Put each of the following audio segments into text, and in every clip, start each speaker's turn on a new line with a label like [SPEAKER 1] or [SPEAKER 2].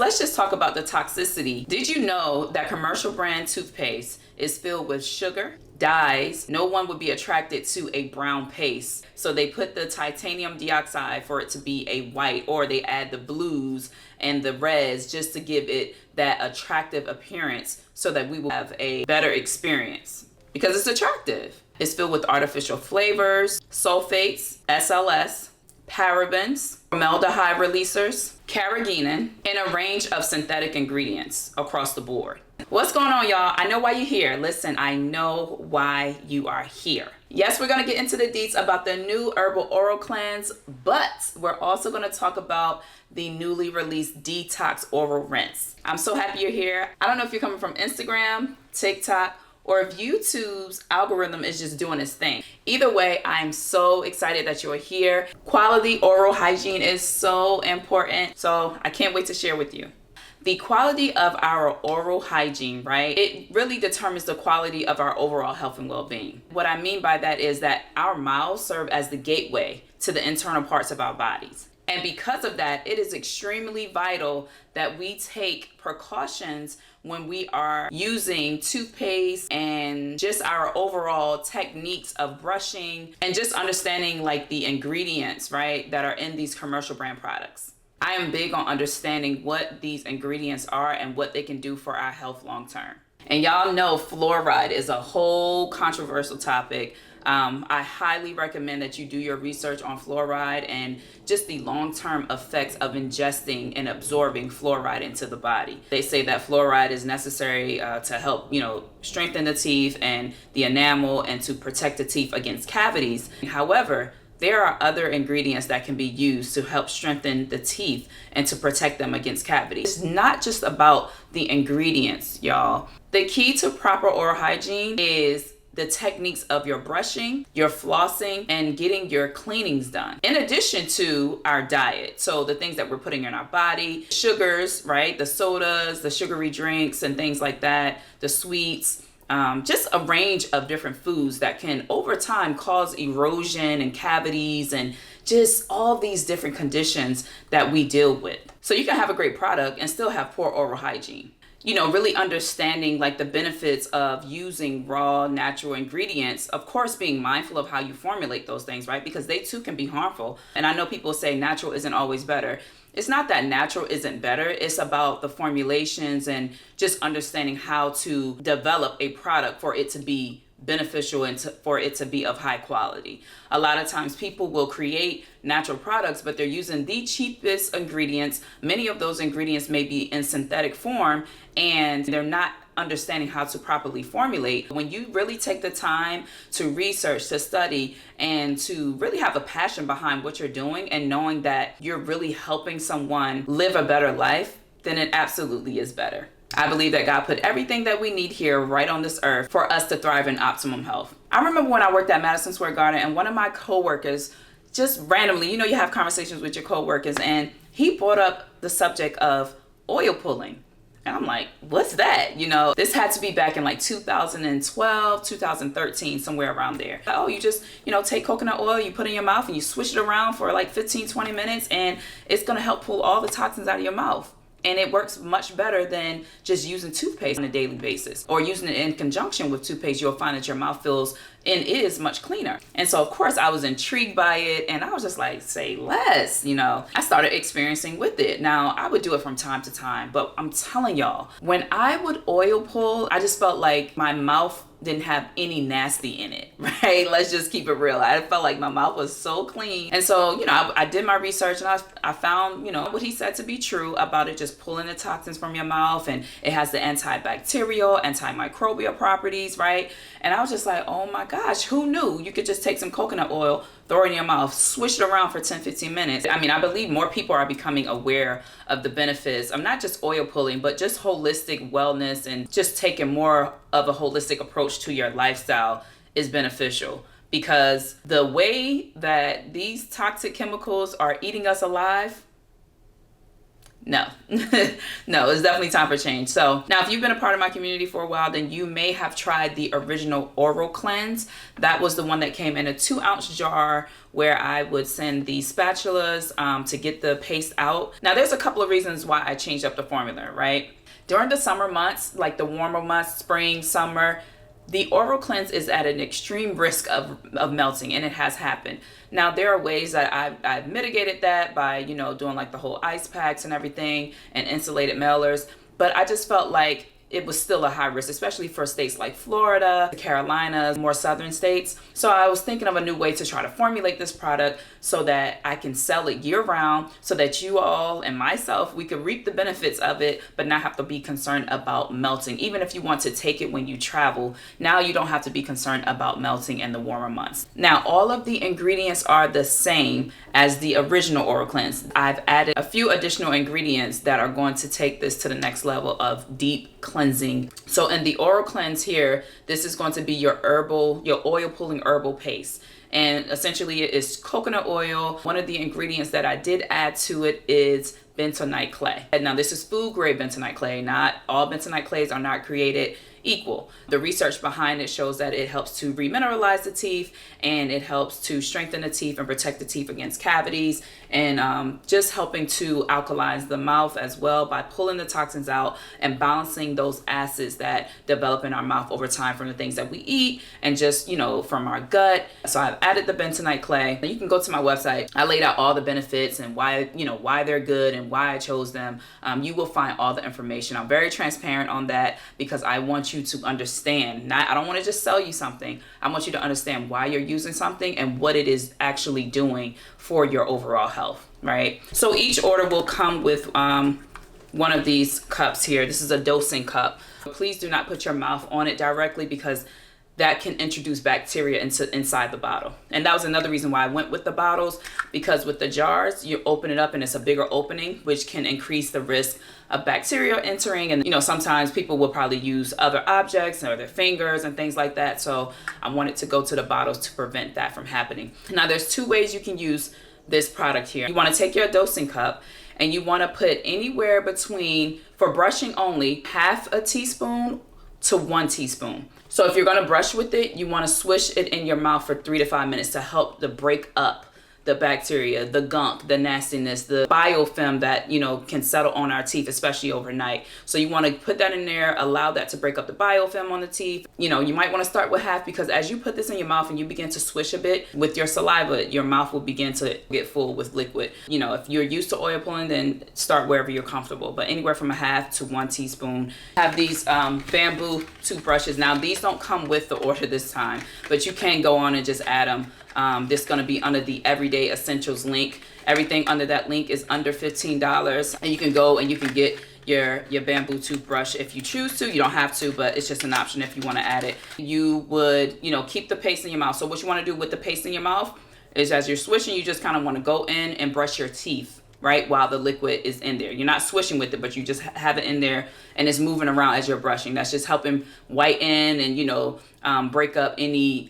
[SPEAKER 1] let's just talk about the toxicity. Did you know that commercial brand toothpaste is filled with sugar, dyes? No one would be attracted to a brown paste. So they put the titanium dioxide for it to be a white, or they add the blues and the reds just to give it that attractive appearance so that we will have a better experience because it's attractive. It's filled with artificial flavors, sulfates, SLS, parabens, formaldehyde releasers, carrageenan, and a range of synthetic ingredients across the board. What's going on, y'all? I know why you're here. Listen, I know why you are here. Yes, we're going to get into the deets about the new Herbal Oral Cleanse, but we're also going to talk about the newly released Detox Oral Rinse. I'm so happy you're here. I don't know if you're coming from Instagram, TikTok, or if YouTube's algorithm is just doing its thing. Either way, I'm so excited that you're here. Quality oral hygiene is so important, so I can't wait to share with you. The quality of our oral hygiene, right? It really determines the quality of our overall health and well-being. What I mean by that is that our mouths serve as the gateway to the internal parts of our bodies. And because of that, it is extremely vital that we take precautions when we are using toothpaste and just our overall techniques of brushing and just understanding like the ingredients, right, that are in these commercial brand products. I am big on understanding what these ingredients are and what they can do for our health long term. And y'all know fluoride is a whole controversial topic. I highly recommend that you do your research on fluoride and just the long-term effects of ingesting and absorbing fluoride into the body. They say that fluoride is necessary to help, strengthen the teeth and the enamel and to protect the teeth against cavities. However, there are other ingredients that can be used to help strengthen the teeth and to protect them against cavities. It's not just about the ingredients, y'all. The key to proper oral hygiene is the techniques of your brushing, your flossing, and getting your cleanings done. In addition to our diet, so the things that we're putting in our body, sugars, right? The sodas, the sugary drinks, and things like that, the sweets, just a range of different foods that can over time cause erosion and cavities and just all these different conditions that we deal with. So you can have a great product and still have poor oral hygiene. Really understanding like the benefits of using raw natural ingredients, of course, being mindful of how you formulate those things, right? Because they too can be harmful. And I know people say natural isn't always better. It's not that natural isn't better. It's about the formulations and just understanding how to develop a product for it to be beneficial and for it to be of high quality. A lot of times people will create natural products, but they're using the cheapest ingredients. Many of those ingredients may be in synthetic form and they're not understanding how to properly formulate. When you really take the time to research, to study, and to really have a passion behind what you're doing and knowing that you're really helping someone live a better life, then it absolutely is better. I believe that God put everything that we need here right on this earth for us to thrive in optimum health. I remember when I worked at Madison Square Garden and one of my coworkers just randomly, you have conversations with your coworkers, and he brought up the subject of oil pulling. And I'm like, what's that? This had to be back in like 2012, 2013, somewhere around there. Oh, you just, take coconut oil, you put it in your mouth and you swish it around for like 15, 20 minutes and it's going to help pull all the toxins out of your mouth. And it works much better than just using toothpaste on a daily basis or using it in conjunction with toothpaste. You'll find that your mouth feels and is much cleaner. And so, of course, I was intrigued by it and I was just like, say less, I started experiencing with it. Now, I would do it from time to time, but I'm telling y'all, when I would oil pull, I just felt like my mouth didn't have any nasty in it, right? Let's just keep it real. I felt like my mouth was so clean. And so, I did my research and I found, what he said to be true about it, just pulling the toxins from your mouth, and it has the antibacterial, antimicrobial properties, right? And I was just like, oh my gosh, who knew you could just take some coconut oil, throw it in your mouth, swish it around for 10, 15 minutes. I believe more people are becoming aware of the benefits of not just oil pulling, but just holistic wellness and just taking more of a holistic approach to your lifestyle is beneficial. Because the way that these toxic chemicals are eating us alive, No. No, it's definitely time for change. So now if you've been a part of my community for a while, then you may have tried the original oral cleanse. That was the one that came in a 2-ounce jar where I would send the spatulas to get the paste out. Now there's a couple of reasons why I changed up the formula, right? During the summer months, like the warmer months, spring, summer, the oral cleanse is at an extreme risk of melting, and it has happened. Now, there are ways that I've mitigated that by, doing like the whole ice packs and everything and insulated mailers. But I just felt like it was still a high risk, especially for states like Florida, the Carolinas, more southern states. So I was thinking of a new way to try to formulate this product so that I can sell it year round, so that you all and myself, we could reap the benefits of it, but not have to be concerned about melting. Even if you want to take it when you travel, now you don't have to be concerned about melting in the warmer months. Now, all of the ingredients are the same as the original oral cleanse. I've added a few additional ingredients that are going to take this to the next level of deep cleansing. So in the oral cleanse here, this is going to be your oil pulling herbal paste. And essentially it is coconut oil. One of the ingredients that I did add to it is bentonite clay. And now this is food grade bentonite clay. Not all bentonite clays are not created equal. The research behind it shows that it helps to remineralize the teeth, and it helps to strengthen the teeth and protect the teeth against cavities, and just helping to alkalize the mouth as well by pulling the toxins out and balancing those acids that develop in our mouth over time from the things that we eat and just, from our gut. So I've added the bentonite clay. You can go to my website. I laid out all the benefits and why they're good and why I chose them. You will find all the information. I'm very transparent on that because I want you to understand. I don't want to just sell you something. I want you to understand why you're using something and what it is actually doing for your overall health, right? So each order will come with one of these cups here. This is a dosing cup. Please do not put your mouth on it directly because that can introduce bacteria inside the bottle. And that was another reason why I went with the bottles, because with the jars, you open it up and it's a bigger opening, which can increase the risk of bacteria entering. And sometimes people will probably use other objects or their fingers and things like that. So I wanted to go to the bottles to prevent that from happening. Now there's 2 ways you can use this product here. You want to take your dosing cup and you want to put anywhere between, for brushing only, 1/2 teaspoon to 1 teaspoon. So if you're going to brush with it, you want to swish it in your mouth for 3 to 5 minutes to help to break up the bacteria, the gunk, the nastiness, the biofilm that, can settle on our teeth, especially overnight. So you want to put that in there, allow that to break up the biofilm on the teeth. You might want to start with 1/2 because as you put this in your mouth and you begin to swish a bit with your saliva, your mouth will begin to get full with liquid. If you're used to oil pulling, then start wherever you're comfortable, but anywhere from 1/2 to 1 teaspoon. I have these bamboo toothbrushes. Now these don't come with the order this time, but you can go on and just add them. This is going to be under the Everyday Essentials link. Everything under that link is under $15, and you can go and you can get your bamboo toothbrush if you choose to. You don't have to, but it's just an option if you want to add it. You would, keep the paste in your mouth. So what you want to do with the paste in your mouth is as you're swishing, you just kind of want to go in and brush your teeth, right, while the liquid is in there. You're not swishing with it, but you just have it in there and it's moving around as you're brushing. That's just helping whiten and, break up any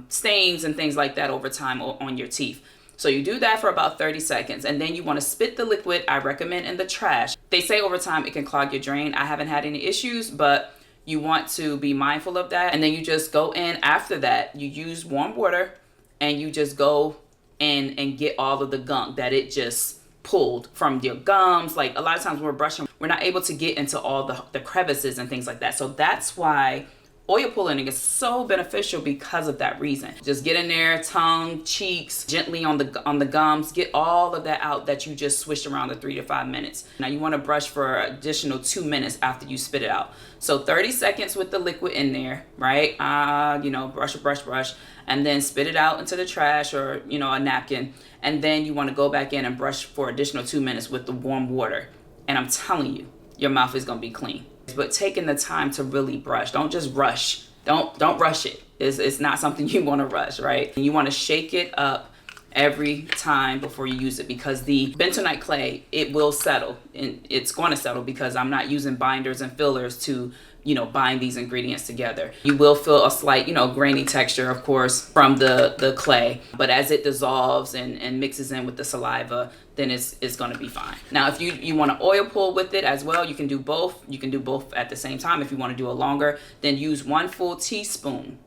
[SPEAKER 1] stains and things like that over time on your teeth. So you do that for about 30 seconds and then you want to spit the liquid, I recommend, in the trash. They say over time it can clog your drain. I haven't had any issues, but you want to be mindful of that. And then you just go in after that. You use warm water and you just go in and get all of the gunk that it just pulled from your gums. Like a lot of times when we're brushing, we're not able to get into all the crevices and things like that. So that's why oil pulling is so beneficial, because of that reason. Just get in there, tongue, cheeks, gently on the gums, get all of that out that you just swished around the 3 to 5 minutes. Now you want to brush for an additional 2 minutes after you spit it out. So 30 seconds with the liquid in there, right? Brush, and then spit it out into the trash or, a napkin. And then you want to go back in and brush for additional 2 minutes with the warm water. And I'm telling you, your mouth is going to be clean. But taking the time to really brush. Don't just rush. Don't rush it. It's not something you want to rush, right? And you want to shake it up every time before you use it, because the bentonite clay, it will settle, and it's going to settle because I'm not using binders and fillers to, you know, bind these ingredients together. You will feel a slight, you know, grainy texture, of course, from the clay, but as it dissolves and mixes in with the saliva, then it's going to be fine. Now, if you want to oil pull with it as well, you can do both. You can do both at the same time. If you want to do it longer, then use 1 full teaspoon.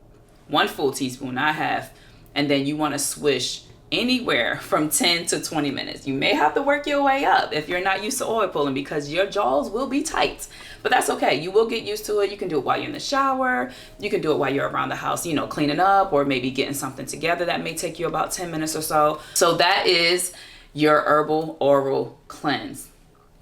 [SPEAKER 1] 1 full teaspoon, not half. And then you want to swish anywhere from 10 to 20 minutes. You may have to work your way up if you're not used to oil pulling, because your jaws will be tight, but that's okay. You will get used to it. You can do it while you're in the shower. You can do it while you're around the house, you know, cleaning up, or maybe getting something together. That may take you about 10 minutes or so. So that is your herbal oral cleanse.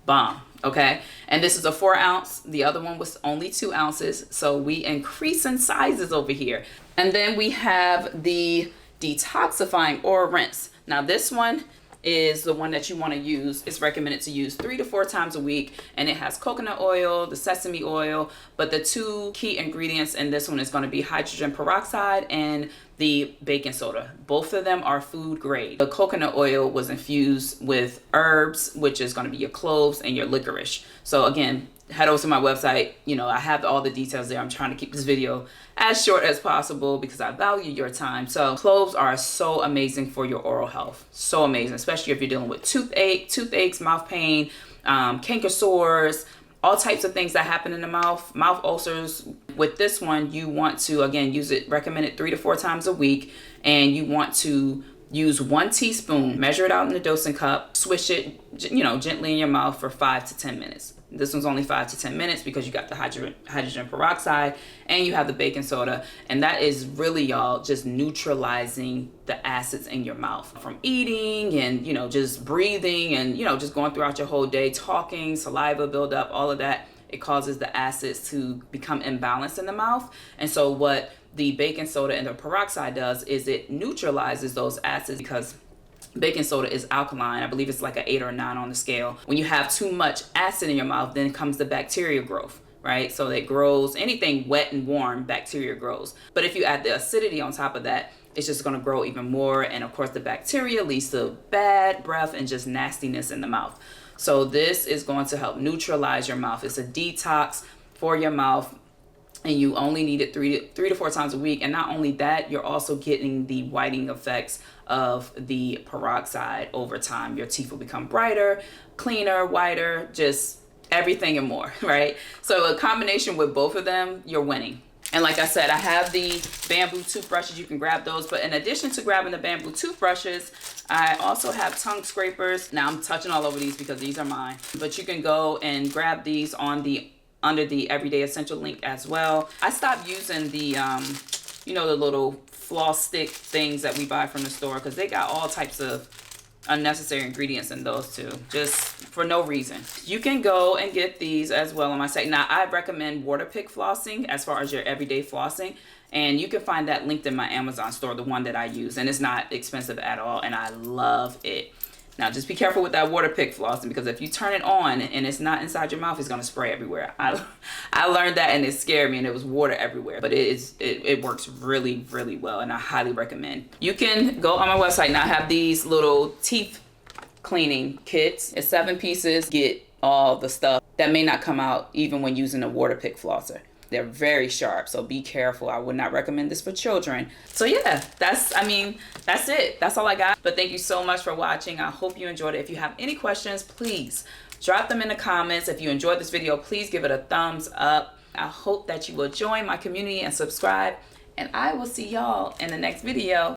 [SPEAKER 1] Bomb. Okay, and this is a 4 ounce. The other one was only 2 ounces, so we increase in sizes over here. And then we have the Detoxifying oral rinse. Now this one is the one that you want to use. It's recommended to use 3 to 4 times a week, and it has coconut oil, the sesame oil, but the 2 key ingredients in this one is going to be hydrogen peroxide and the baking soda. Both of them are food grade. The coconut oil was infused with herbs, which is going to be your cloves and your licorice. So again, head over to my website. You know, I have all the details there. I'm trying to keep this video as short as possible because I value your time. So cloves are so amazing for your oral health. So amazing, especially if you're dealing with toothaches, mouth pain, canker sores, all types of things that happen in the mouth ulcers. With this one, you want to, again, use it recommended 3 to 4 times a week, and you want to use 1 teaspoon, measure it out in the dosing cup, swish it, you know, gently in your mouth for 5 to 10 minutes. This one's only 5 to 10 minutes because you got the hydrogen peroxide and you have the baking soda. And that is really, y'all, just neutralizing the acids in your mouth from eating and, you know, just breathing and, you know, just going throughout your whole day, talking, saliva buildup, all of that. It causes the acids to become imbalanced in the mouth. And so what the baking soda and the peroxide does is it neutralizes those acids, because baking soda is alkaline. I believe it's like an 8 or 9 on the scale. When you have too much acid in your mouth, then comes the bacteria growth, right? So it grows, anything wet and warm, bacteria grows. But if you add the acidity on top of that, it's just going to grow even more. And of course, the bacteria leads to bad breath and just nastiness in the mouth. So this is going to help neutralize your mouth. It's a detox for your mouth, and you only need it 3 to 4 times a week. And not only that, you're also getting the whitening effects of the peroxide over time. Your teeth will become brighter, cleaner, whiter, just everything and more, right? So a combination with both of them, you're winning. And like I said, I have the bamboo toothbrushes. You can grab those. But in addition to grabbing the bamboo toothbrushes, I also have tongue scrapers. Now I'm touching all over these because these are mine. But you can go and grab these on the under the Everyday Essential link as well. I stopped using the, you know, the little floss stick things that we buy from the store, because they got all types of unnecessary ingredients in those too, just for no reason. You can go and get these as well on my site. Now, I recommend water pick flossing as far as your everyday flossing, and you can find that linked in my Amazon store, the one that I use, and it's not expensive at all, and I love it. Now, just be careful with that water pick flossing, because if you turn it on and it's not inside your mouth, it's going to spray everywhere. I learned that, and it scared me, and it was water everywhere. But it works really, really well, and I highly recommend. You can go on my website. Now, I have these little teeth cleaning kits. It's 7 pieces. Get all the stuff that may not come out even when using a water pick flosser. They're very sharp, so be careful. I would not recommend this for children. So yeah, that's it. That's all I got. But thank you so much for watching. I hope you enjoyed it. If you have any questions, please drop them in the comments. If you enjoyed this video, please give it a thumbs up. I hope that you will join my community and subscribe. And I will see y'all in the next video.